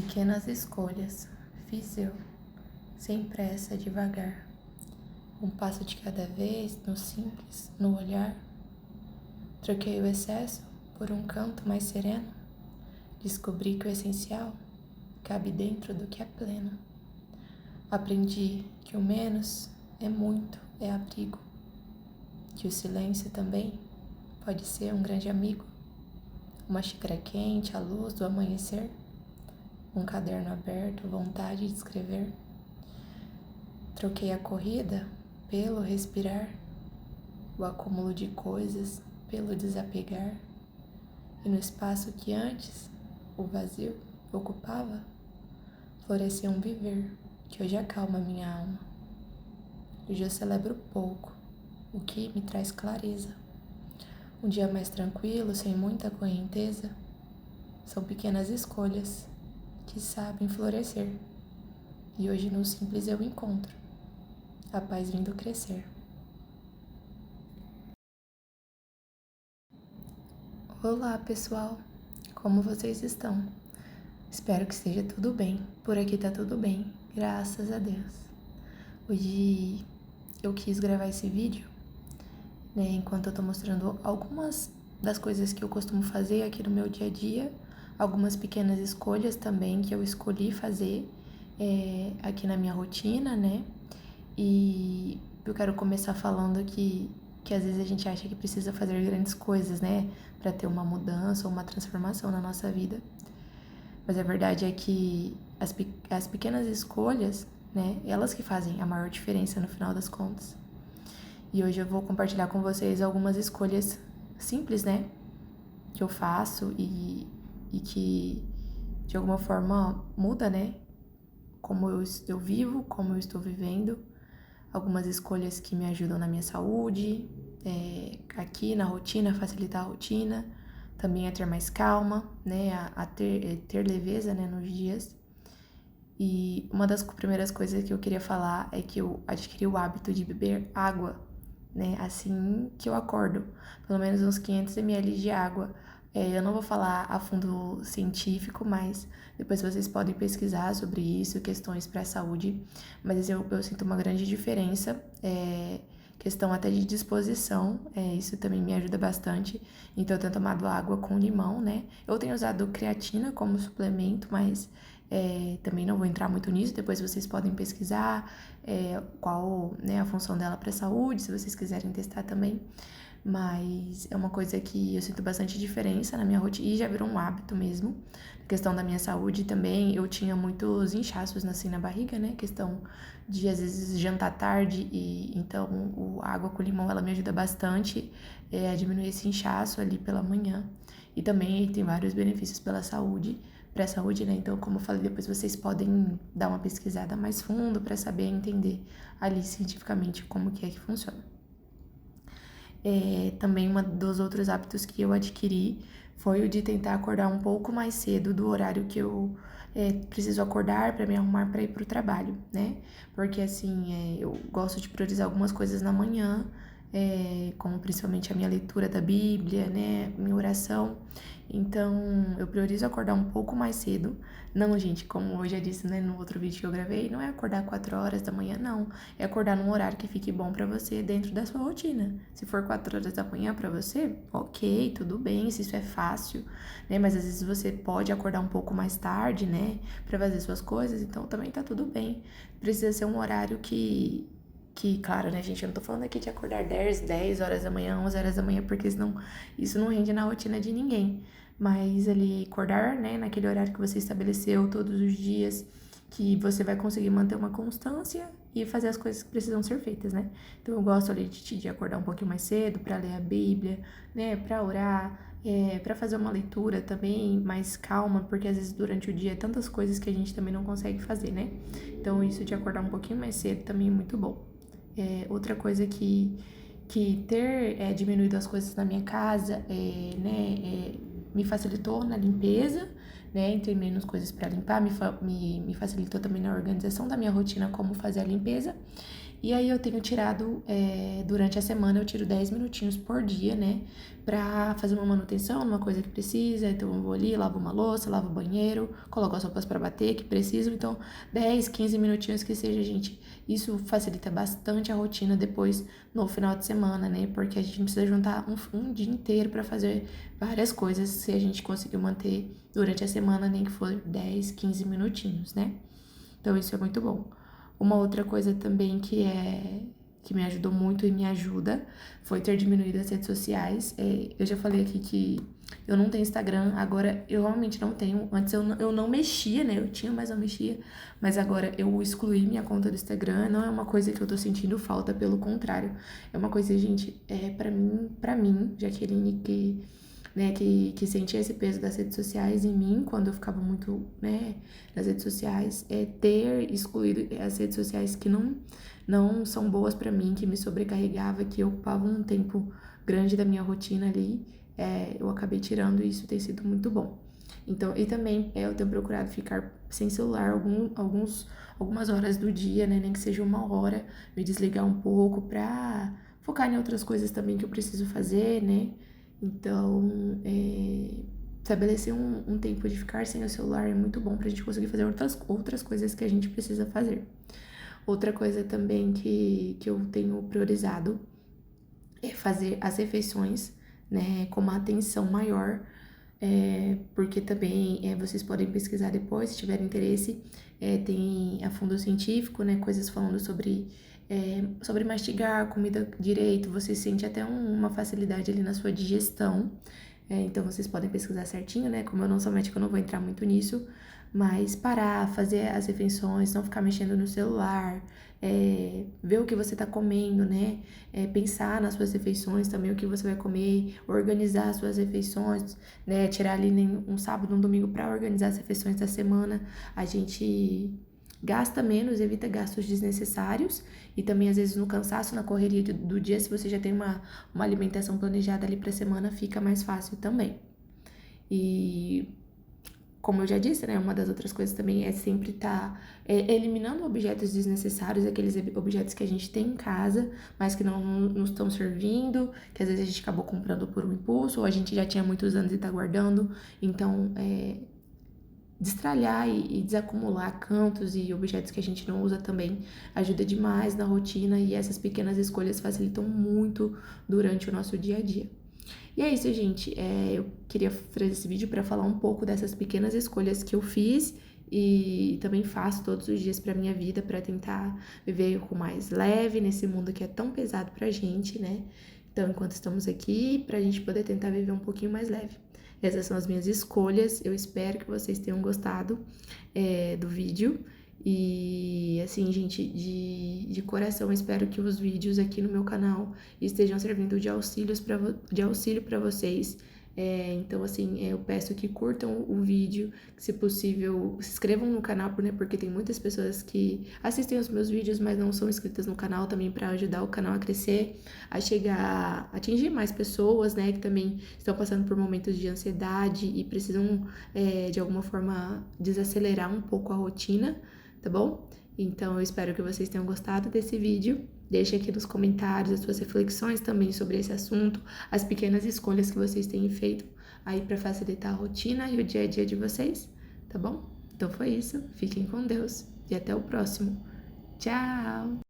Pequenas escolhas fiz eu, sem pressa, devagar. Um passo de cada vez, no simples, no olhar. Troquei o excesso por um canto mais sereno. Descobri que o essencial cabe dentro do que é pleno. Aprendi que o menos é muito, é abrigo. Que o silêncio também pode ser um grande amigo. Uma xícara quente, a luz do amanhecer. Um caderno aberto, vontade de escrever. Troquei a corrida pelo respirar, o acúmulo de coisas pelo desapegar. E no espaço que antes o vazio ocupava, floresceu um viver que hoje acalma minha alma. Hoje eu celebro pouco, o que me traz clareza. Um dia mais tranquilo, sem muita correnteza. São pequenas escolhas que sabem florescer. E hoje no simples eu encontro a paz vindo crescer. Olá pessoal, como vocês estão? Espero que esteja tudo bem. Por aqui tá tudo bem, graças a Deus. Hoje eu quis gravar esse vídeo, né, enquanto eu tô mostrando algumas das coisas que eu costumo fazer aqui no meu dia a dia, algumas pequenas escolhas também que eu escolhi fazer aqui na minha rotina, né? E eu quero começar falando que às vezes a gente acha que precisa fazer grandes coisas, né, para ter uma mudança ou uma transformação na nossa vida. Mas a verdade é que as pequenas escolhas, né, elas que fazem a maior diferença no final das contas. E hoje eu vou compartilhar com vocês algumas escolhas simples, né, que eu faço e que de alguma forma muda, né, como eu vivo, como eu estou vivendo. Algumas escolhas que me ajudam na minha saúde, aqui na rotina, facilitar a rotina, também a ter mais calma, né, a ter leveza, né, nos dias. E uma das primeiras coisas que eu queria falar é que eu adquiri o hábito de beber água, né, assim que eu acordo, pelo menos uns 500 ml de água. Eu não vou falar a fundo científico, mas depois vocês podem pesquisar sobre isso, questões para a saúde. Mas eu sinto uma grande diferença, questão até de disposição, isso também me ajuda bastante. Então eu tenho tomado água com limão, né? Eu tenho usado creatina como suplemento, mas também não vou entrar muito nisso. Depois vocês podem pesquisar qual, né, a função dela para a saúde, se vocês quiserem testar também. Mas é uma coisa que eu sinto bastante diferença na minha rotina e já virou um hábito mesmo. A questão da minha saúde também, eu tinha muitos inchaços assim na barriga, né? Questão de às vezes jantar tarde e então a água com limão ela me ajuda bastante a diminuir esse inchaço ali pela manhã. E também tem vários benefícios pela saúde, para a saúde, né? Então, como eu falei, depois vocês podem dar uma pesquisada mais fundo para saber entender ali cientificamente como que é que funciona. Também um dos outros hábitos que eu adquiri foi o de tentar acordar um pouco mais cedo do horário que eu preciso acordar para me arrumar para ir para o trabalho, né? Porque assim, eu gosto de priorizar algumas coisas na manhã, como principalmente a minha leitura da Bíblia, né? Minha oração. Então, eu priorizo acordar um pouco mais cedo. Não, gente, como eu já disse, né, no outro vídeo que eu gravei, não é acordar 4 horas da manhã, não. É acordar num horário que fique bom pra você dentro da sua rotina. Se for 4 horas da manhã pra você, ok, tudo bem, se isso é fácil, né? Mas às vezes você pode acordar um pouco mais tarde, né, pra fazer suas coisas, então também tá tudo bem. Precisa ser um horário claro, né, gente, eu não tô falando aqui de acordar 10 horas da manhã, 11 horas da manhã, porque senão isso não rende na rotina de ninguém. Mas ali acordar, né, naquele horário que você estabeleceu todos os dias, que você vai conseguir manter uma constância e fazer as coisas que precisam ser feitas, né? Então eu gosto ali de acordar um pouquinho mais cedo para ler a Bíblia, né, para orar, para fazer uma leitura também mais calma, porque às vezes durante o dia é tantas coisas que a gente também não consegue fazer, né? Então isso de acordar um pouquinho mais cedo também é muito bom. Outra coisa que ter diminuído as coisas na minha casa, me facilitou na limpeza, né? Ter menos coisas para limpar, me facilitou também na organização da minha rotina, como fazer a limpeza. E aí eu tenho tirado, durante a semana eu tiro 10 minutinhos por dia, né? Pra fazer uma manutenção, uma coisa que precisa. Então eu vou ali, lavo uma louça, lavo o banheiro, coloco as roupas pra bater que precisam. Então 10, 15 minutinhos que seja, gente. Isso facilita bastante a rotina depois no final de semana, né? Porque a gente não precisa juntar um dia inteiro pra fazer várias coisas se a gente conseguir manter durante a semana, nem que for 10, 15 minutinhos, né? Então isso é muito bom. Uma outra coisa também que me ajudou muito e me ajuda foi ter diminuído as redes sociais. Eu já falei aqui que eu não tenho Instagram, agora eu realmente não tenho. Antes eu não mexia, né? Eu tinha, mas não mexia. Mas agora eu excluí minha conta do Instagram. Não é uma coisa que eu tô sentindo falta, pelo contrário. É uma coisa, gente, pra mim, Jaqueline, que sentia esse peso das redes sociais em mim, quando eu ficava muito, né, nas redes sociais, ter excluído as redes sociais que não são boas pra mim, que me sobrecarregava, que ocupavam um tempo grande da minha rotina ali, eu acabei tirando e isso tem sido muito bom. Então, e também eu tenho procurado ficar sem celular algumas horas do dia, né, nem que seja uma hora, me desligar um pouco pra focar em outras coisas também que eu preciso fazer, né, então, estabelecer um tempo de ficar sem o celular é muito bom pra gente conseguir fazer outras coisas que a gente precisa fazer. Outra coisa também que eu tenho priorizado é fazer as refeições, né, com uma atenção maior, porque também vocês podem pesquisar depois, se tiverem interesse, tem a fundo científico, né, coisas falando sobre mastigar comida direito, você sente até uma facilidade ali na sua digestão, então vocês podem pesquisar certinho, né, como eu não sou médica eu não vou entrar muito nisso, mas parar, fazer as refeições, não ficar mexendo no celular, ver o que você tá comendo, né? Pensar nas suas refeições também, o que você vai comer, organizar as suas refeições, né? Tirar ali um sábado, um domingo para organizar as refeições da semana. A gente gasta menos, evita gastos desnecessários e também às vezes no cansaço, na correria do dia, se você já tem uma alimentação planejada ali pra semana, fica mais fácil também. E como eu já disse, né, uma das outras coisas também é sempre estar eliminando objetos desnecessários, aqueles objetos que a gente tem em casa, mas que não nos estão servindo, que às vezes a gente acabou comprando por um impulso, ou a gente já tinha muitos anos e tá guardando. Então, destralhar e desacumular cantos e objetos que a gente não usa também ajuda demais na rotina e essas pequenas escolhas facilitam muito durante o nosso dia a dia. E é isso, gente. Eu queria fazer esse vídeo para falar um pouco dessas pequenas escolhas que eu fiz e também faço todos os dias para minha vida para tentar viver com mais leve nesse mundo que é tão pesado pra gente, né? Então, enquanto estamos aqui, pra gente poder tentar viver um pouquinho mais leve. Essas são as minhas escolhas. Eu espero que vocês tenham gostado do vídeo. E assim, gente, de coração, espero que os vídeos aqui no meu canal estejam servindo de auxílio para vocês. Então, assim, eu peço que curtam o vídeo, que, se possível, se inscrevam no canal, né, porque tem muitas pessoas que assistem os meus vídeos, mas não são inscritas no canal também para ajudar o canal a crescer, a chegar, a atingir mais pessoas, né, que também estão passando por momentos de ansiedade e precisam, de alguma forma, desacelerar um pouco a rotina, tá bom? Então, eu espero que vocês tenham gostado desse vídeo. Deixe aqui nos comentários as suas reflexões também sobre esse assunto, as pequenas escolhas que vocês têm feito aí para facilitar a rotina e o dia a dia de vocês, tá bom? Então foi isso. Fiquem com Deus e até o próximo. Tchau!